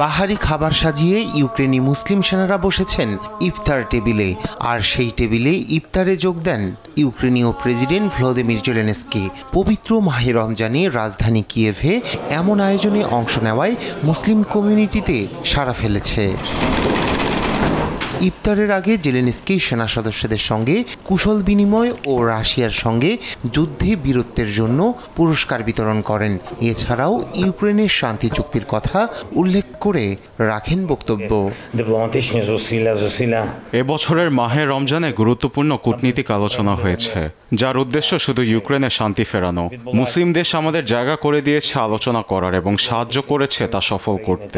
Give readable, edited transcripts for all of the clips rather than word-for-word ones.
বাহারি খাবার সাজিয়ে ইউক্রেনি মুসলিম সেনারা বসেছেন ইফতার টেবিলে, আর সেই টেবিলে ইফতারে যোগ দেন ইউক্রেনীয় প্রেসিডেন্ট ভলোদিমির জেলেনস্কি। পবিত্র মাহে রমজানে রাজধানী কিয়েভে এমন আয়োজনে অংশ নেওয়ায় মুসলিম কমিউনিটিতে সাড়া ফেলেছে। ইফতারের আগে জেলেনস্কি সেনা সদস্যদের সঙ্গে কুশল বিনিময় ও রাশিয়ার সঙ্গে যুদ্ধে বীরত্বের জন্য পুরস্কার বিতরণ করেন। এছাড়াও ইউক্রেনের শান্তি চুক্তির কথা উল্লেখ করে রাখেন বক্তব্য। এবছরের মাহে রমজানে গুরুত্বপূর্ণ কূটনীতিক আলোচনা হয়েছে, যার উদ্দেশ্য শুধু ইউক্রেনে শান্তি ফেরানো। মুসলিম দেশ আমাদের জায়গা করে দিয়েছে আলোচনা করার এবং সাহায্য করেছে তা সফল করতে।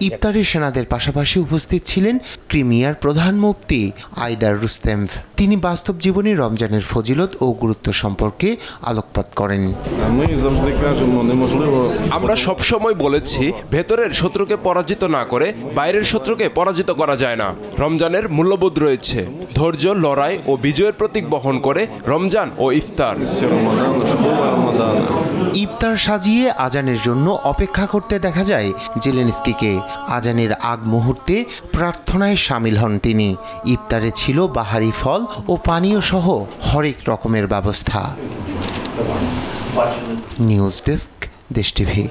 ইফতারে সেনাদের পাশাপাশি উপস্থিত ছিলেন ক্রিমিয়ার প্রধান মুফতি আইদার রুস্তেমভ। তিনি বাস্তব জীবনে রমজানের ফজিলত ও গুরুত্ব সম্পর্কে আলোকপাত করেন। আমরা সবসময় বলেছি, ভেতরের শত্রুকে পরাজিত না করে বাইরের শত্রুকে পরাজিত করা যায় না। রমজানের মূল্যবোধ রয়েছে, ধৈর্য, লড়াই ও বিজয়ের প্রতীক বহন করে রমজান ও ইফতার। ইফতার সাজিয়ে আজানের জন্য অপেক্ষা করতে দেখা যায় জেলেনস্কিকে। আজানের আগ মুহূর্তে প্রার্থনায় সামিল হন তিনি। ইফতারে ছিল বাহারি ফল ও পানীয় সহ হরেক রকমের ব্যবস্থা। নিউজ ডেস্ক, দেশ টিভি।